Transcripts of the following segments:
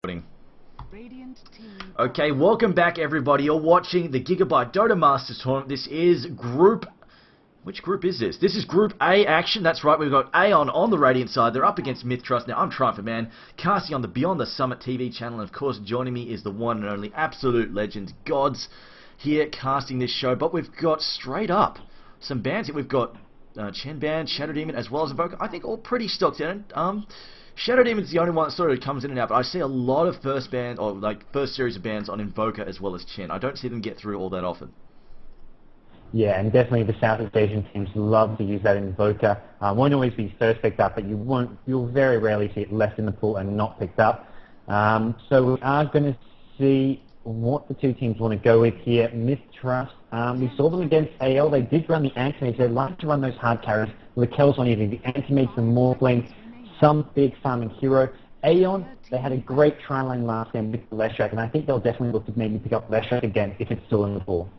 happening. Okay, welcome back everybody. You're watching the Gigabyte Dota Masters Tournament. This is Group... Which group is this? This is Group A action. That's right, we've got Aeon on the Radiant side. They're up against MiTH.Trust. Now, I'm Triumph Man, casting on the Beyond the Summit TV channel. And of course, joining me is the one and only absolute legend, Gods, here casting this show. But we've got straight up some bands here. We've got Chen Band, Shadow Demon, as well as Invoker. I think all pretty stocked in. Shadow Demon's the only one that sort of comes in and out, but I see a lot of first series of bands on Invoker as well as Chen. I don't see them get through all that often. Yeah, and definitely the Southeast Asian teams love to use that Invoker. Won't always be first picked up, but you'll very rarely see it left in the pool and not picked up. So we are going to see what the two teams want to go with here. MiTH.Trust, we saw them against AL. They did run the Anti-Mage. They like to run those hard carries. Raquel's on using the Anti-Mage, the Morphling, some big farming hero. Aeon, they had a great try line last game with Leshrac, and I think they'll definitely look to maybe pick up Leshrac again if it's still in the pool.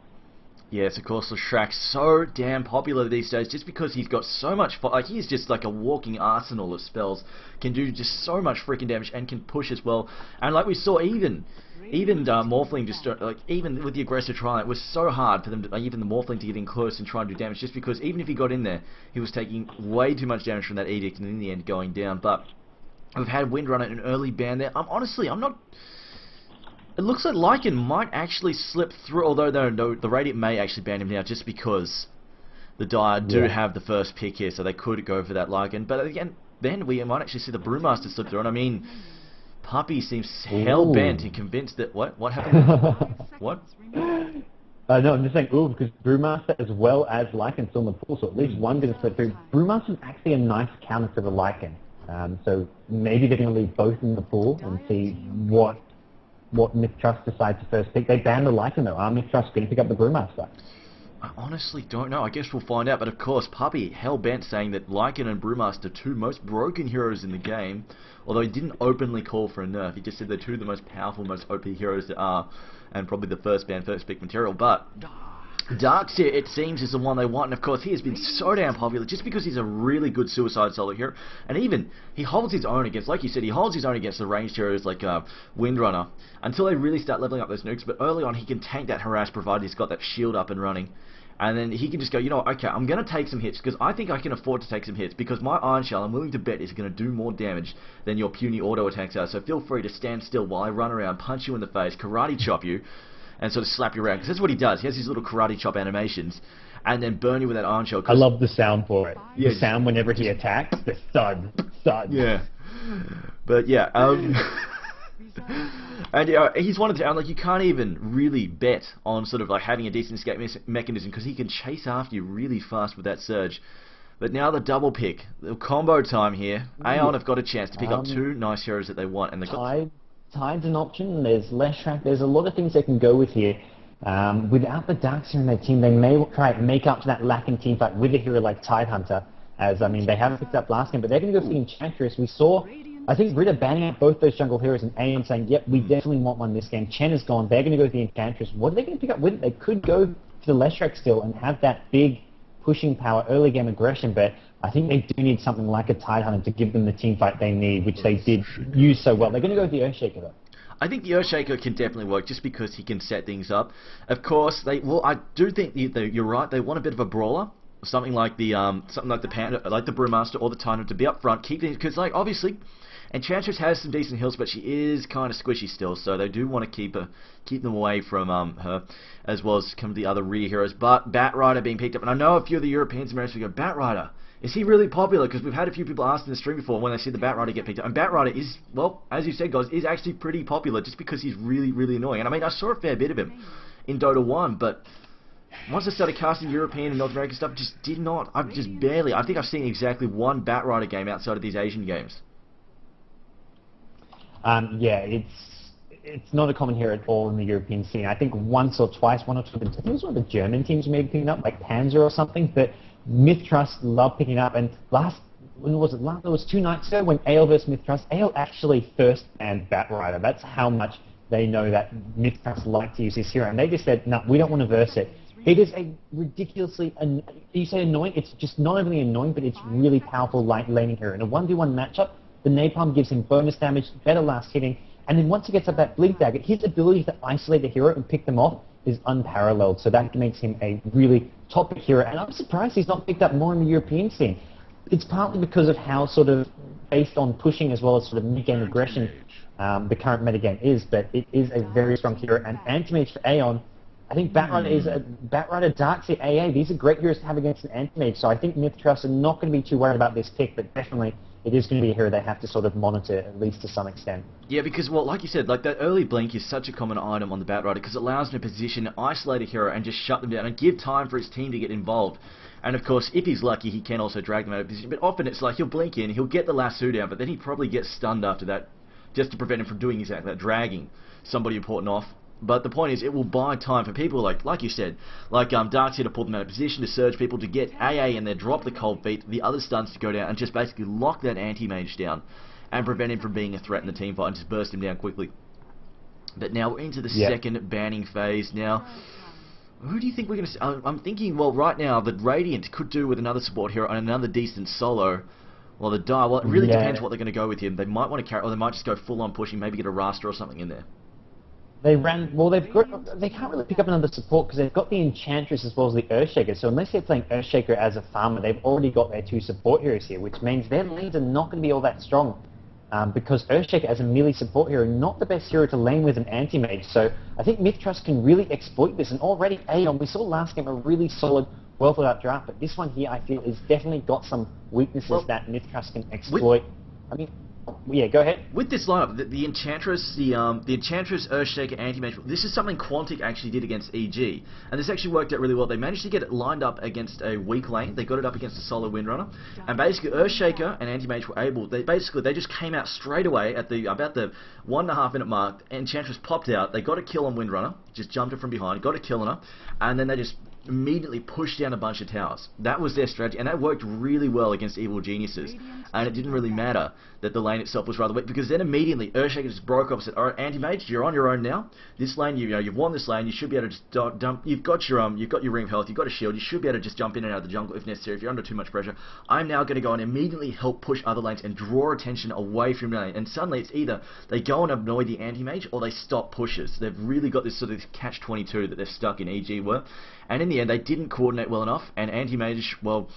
Yes, of course, Leshrac's so damn popular these days just because he's got so much... he's just like a walking arsenal of spells. Can do just so much freaking damage and can push as well. And like we saw, even Morphling, just even with the aggressive trial, it was so hard for them to, even the Morphling to get in close and try and do damage, just because even if he got in there, he was taking way too much damage from that Edict and in the end going down. But we've had Windrunner an early ban there. Honestly, I'm not... It looks like Lycan might actually slip through, although the Radiant may actually ban him now just because the Dire do have the first pick here, so they could go for that Lycan. But again, then we might actually see the Brewmaster slip through, and I mean... Puppy seems hell-bent and convinced that... What happened? What? No, I'm just saying, because Brewmaster as well as Lycan still in the pool, so at least one going to slip through. Brewmaster's actually a nice counter to the Lycan. So maybe they're going to leave both in the pool and see what MiTH.Trust decides to first pick. They banned the Lycan though. Are MiTH.Trust going to pick up the Brewmaster? I honestly don't know. I guess we'll find out. But of course, Puppy hell-bent saying that Lycan and Brewmaster, two most broken heroes in the game. Although he didn't openly call for a nerf. He just said they're two of the most powerful, most OP heroes there are. And probably the first ban, first pick material. But Dark's here, it seems, is the one they want. And of course, he has been so damn popular just because he's a really good suicide solo hero. And even, he holds his own against, like you said, he holds his own against the ranged heroes like Windrunner. Until they really start leveling up those nukes. But early on, he can tank that harass provided he's got that shield up and running. And then he can just go, you know, okay, I'm going to take some hits because I think I can afford to take some hits because my Iron Shell, I'm willing to bet, is going to do more damage than your puny auto attacks are. So feel free to stand still while I run around, punch you in the face, karate chop you, and sort of slap you around. Because that's what he does. He has these little karate chop animations and then burn you with that Iron Shell. I love the sound for it. Yeah, the sound whenever he attacks, the thud, thud. Yeah. But yeah, and he's one of the... like, you can't even really bet on sort of like having a decent escape mechanism because he can chase after you really fast with that surge. But now the double pick, the combo time here. Aeon have got a chance to pick up two nice heroes that they want, and they've got... Tide's an option. There's Leshrac. There's a lot of things they can go with here. Without the Darkseer in their team, they may try and make up to that lacking team fight with a hero like Tidehunter. As I mean, they haven't picked up last game, but they're going to go for the Enchantress. We saw. I think Ritter banning out both those jungle heroes and Aeon saying, yep, we definitely want one this game. Chen is gone. They're going to go with the Enchantress. What are they going to pick up with it? They could go to the Leshrac still and have that big pushing power, early game aggression, but I think they do need something like a Tidehunter to give them the team fight they need, which they did use so well. They're going to go with the Earthshaker though. I think the Earthshaker can definitely work just because he can set things up. Of course, I do think you're right. They want a bit of a brawler. Something like the Panda, like the Brewmaster or the Tidehunter to be up front, keep things, because like obviously Enchantress has some decent heals, but she is kind of squishy still, so they do want to keep them away from her, as well as some of the other rear heroes. But Batrider being picked up, and I know a few of the Europeans and Americans will go, Batrider, is he really popular? Because we've had a few people ask in the stream before when they see the Batrider get picked up, and Batrider is, well, as you said guys, is actually pretty popular just because he's really, really annoying. And I mean, I saw a fair bit of him in Dota 1, but once I started casting European and North American stuff, just did not, I think I've seen exactly one Batrider game outside of these Asian games. Yeah, it's not a common here at all in the European scene. I think once or twice, one or two, I think it was one of the German teams maybe picking up, like Panzer or something, but MiTH.Trust love picking up, and when was it? It was 2 nights ago when AL versus MiTH.Trust, AL actually first banned Batrider. That's how much they know that MiTH.Trust like to use this hero, and they just said, no, we don't want to verse it. It is a ridiculously, you say annoying, it's just not only annoying, but it's really powerful laning hero. In a 1v1 matchup, the Napalm gives him bonus damage, better last hitting, And then once he gets up that blink dagger, his ability to isolate the hero and pick them off is unparalleled. So that makes him a really top hero. And I'm surprised he's not picked up more in the European scene. It's partly because of how sort of based on pushing as well as sort of mid-game aggression the current metagame is, but it is a very strong hero. And Anti-Mage for Aeon, I think Batrider is a Batrider, Darkseid, AA. These are great heroes to have against an Anti-Mage. So I think MiTH.Trust are not going to be too worried about this pick, but definitely it is going to be a hero they have to sort of monitor, at least to some extent. Yeah, because, well, like you said, like that early blink is such a common item on the Batrider because it allows him to position, isolate a hero, and just shut them down and give time for his team to get involved. And of course, if he's lucky, he can also drag them out of position. But often it's like he'll blink in, he'll get the lasso down, but then he probably gets stunned after that, just to prevent him from doing exactly that, dragging somebody important off. But the point is, it will buy time for people like you said, like Darkseid to pull them out of position, to surge people, to get AA and then drop the cold feet, the other stuns to go down, and just basically lock that anti-mage down, and prevent him from being a threat in the team fight, and just burst him down quickly. But now we're into the second banning phase now. Who do you think we're going to see? I'm thinking, well, right now, the Radiant could do with another support hero and another decent solo. Well, the Die, well, it really depends what they're going to go with him. They might want to carry, or they might just go full-on pushing, maybe get a Rasta or something in there. They ran, well, they can't really pick up another support because they've got the Enchantress as well as the Earthshaker. So unless they're playing Earthshaker as a farmer, they've already got their two support heroes here, which means their lanes are not going to be all that strong. Because Earthshaker as a melee support hero, not the best hero to lane with an anti-mage. So I think MiTH.Trust can really exploit this. And already Aeon, we saw last game a really solid, well-thought-out draft. But this one here, I feel, is definitely got some weaknesses that MiTH.Trust can exploit. I mean, yeah, go ahead. With this lineup, the Enchantress, the Enchantress, Earthshaker, Anti-Mage, this is something Quantic actually did against EG, and this actually worked out really well. They managed to get it lined up against a weak lane. They got it up against a solo Windrunner, and basically Earthshaker and Anti-Mage were able. They just came out straight away at about the 1.5 minute mark. Enchantress popped out. They got a kill on Windrunner, just jumped her from behind, got a kill on her, and then they just immediately pushed down a bunch of towers. That was their strategy, and that worked really well against evil geniuses. And it didn't really matter that the lane itself was rather weak, because then immediately Earthshaker just broke off and said, "Alright, Anti-Mage, you're on your own now. This lane, you've won this lane. You should be able to just dump. You've got your ring of health. You've got a shield. You should be able to just jump in and out of the jungle if necessary. If you're under too much pressure, I'm now going to go and immediately help push other lanes and draw attention away from your lane." And suddenly it's either they go and annoy the Anti-Mage or they stop pushes. They've really got this sort of catch-22 that they're stuck in. EG were. And in the end, they didn't coordinate well enough, and Anti-Mage, well,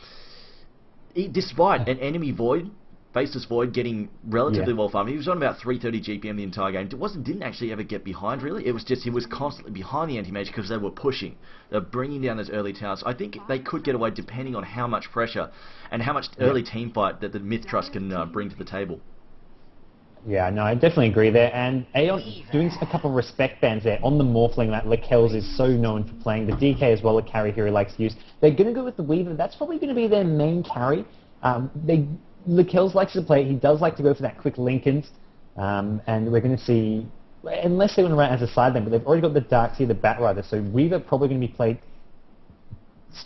despite an enemy Void, Faceless Void, getting relatively well farmed, he was on about 330 GPM the entire game. Didn't actually ever get behind, really. It was just, he was constantly behind the Anti-Mage because they were pushing. They were bringing down those early towers. I think they could get away depending on how much pressure and how much early team fight that the MiTH.Trust can bring to the table. Yeah, no, I definitely agree there. And Aeon doing a couple of respect bans there on the Morphling that Lekels is so known for playing. The DK as well, a carry hero likes to use. They're going to go with the Weaver. That's probably going to be their main carry. Lekels likes to play. He does like to go for that quick Linken's. And we're going to see, unless they want to run it as a side lane, but they've already got the Darkseid, the Batrider. So Weaver probably going to be played,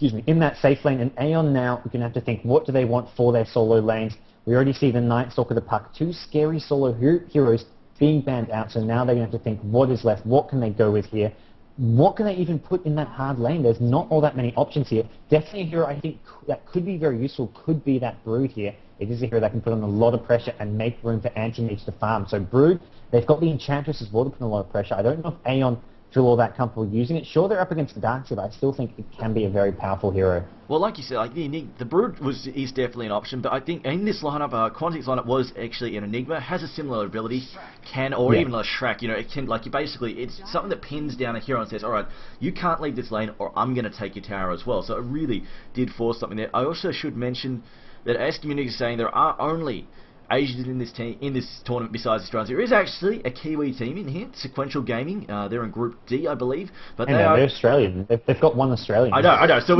in that safe lane. And Aeon now, we're going to have to think, what do they want for their solo lanes? We already see the Night Stalker, the Puck, two scary solo heroes being banned out, so now they're going to have to think what is left, what can they go with here, what can they even put in that hard lane? There's not all that many options here. Definitely a hero I think that could be very useful, could be that Brood here. It is a hero that can put on a lot of pressure and make room for Anti-Mage to farm. So Brood, they've got the Enchantress as well to put on a lot of pressure. I don't know if Aeon feel all that comfortable using it. Sure, they're up against the Darkseid, but I still think it can be a very powerful hero. Well, like you said, like the Brood is definitely an option, but I think in this lineup, Quantic's lineup was actually an Enigma, has a similar ability, even a Shrek, it can, it's something that pins down a hero and says, alright, you can't leave this lane or I'm going to take your tower as well. So it really did force something there. I also should mention that as community is saying, there are only Asians in this tournament besides Australians. There is actually a Kiwi team in here, Sequential Gaming. They're in Group D, I believe. But they're Australian. They've got one Australian. I know. So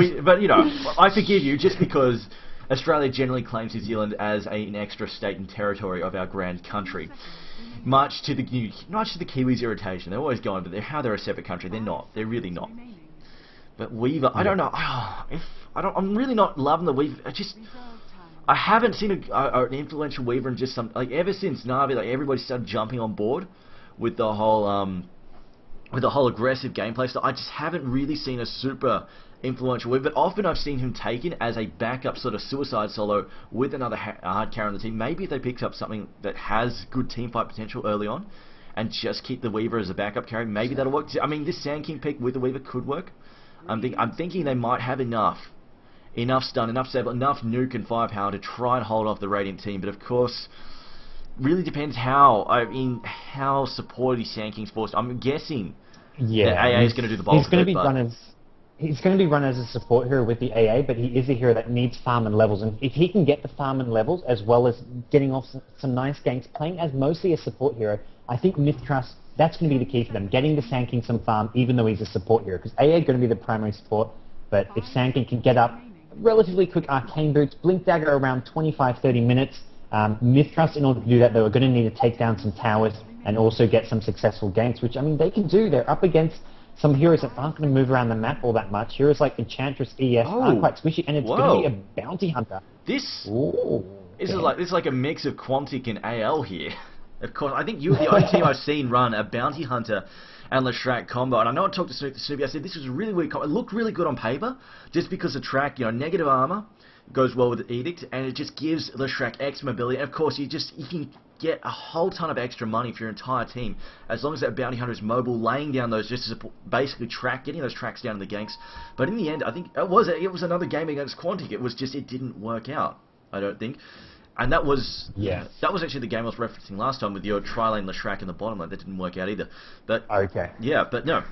I forgive you just because Australia generally claims New Zealand as an extra state and territory of our grand country. Much to the Kiwis' irritation. They're always going, but they're a separate country. They're not. They're really not. But Weaver, I don't know. I'm really not loving the Weaver. I haven't seen an influential Weaver in just some, ever since Na'Vi, everybody started jumping on board with the whole aggressive gameplay style. I just haven't really seen a super influential Weaver, but often I've seen him taken as a backup sort of suicide solo with another hard carry on the team. Maybe if they picked up something that has good teamfight potential early on, and just keep the Weaver as a backup carry. Maybe that'll work. I mean, this Sand King pick with the Weaver could work. I'm thinking they might have enough stun, enough stable, enough nuke and firepower to try and hold off the Radiant team. But of course, really depends how supported Sand King's forced. I'm guessing that AA is going to do the bulk he's going of to it. be run as He's going to be run as a support hero with the AA, but he is a hero that needs farm and levels. And if he can get the farm and levels, as well as getting off some nice ganks, playing as mostly a support hero, I think MiTH.Trust, that's going to be the key for them, getting the Sand King some farm, even though he's a support hero. Because AA is going to be the primary support, but if Sand King can get up relatively quick Arcane Boots, Blink Dagger around 25-30 minutes, MiTH.Trust, in order to do that, they were going to need to take down some towers and also get some successful ganks, which, I mean, they can do. They're up against some heroes that aren't going to move around the map all that much. Heroes like Enchantress, EF aren't quite squishy, and it's going to be a bounty hunter. This is like a mix of Quantic and AL here. Of course, I think you're the only team I've seen run a bounty hunter and Leshrac combo. And I know I talked to Subi, I said this was a really weird combo. It looked really good on paper, just because the track, negative armor goes well with the Edict, and it just gives Leshrac X mobility. And of course, you can get a whole ton of extra money for your entire team, as long as that bounty hunter is mobile, laying down those just to basically getting those tracks down in the ganks. But in the end, I think it was another game against Quantic. It didn't work out, I don't think. And that was actually the game I was referencing last time with your tri-lane Leshrac in the bottom lane. That didn't work out either. But no.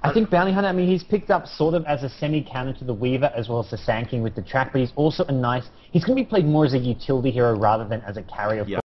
I think Bounty Hunter, I mean, he's picked up sort of as a semi-counter to the Weaver as well as the Sand King with the track, but he's also he's going to be played more as a utility hero rather than as a carrier.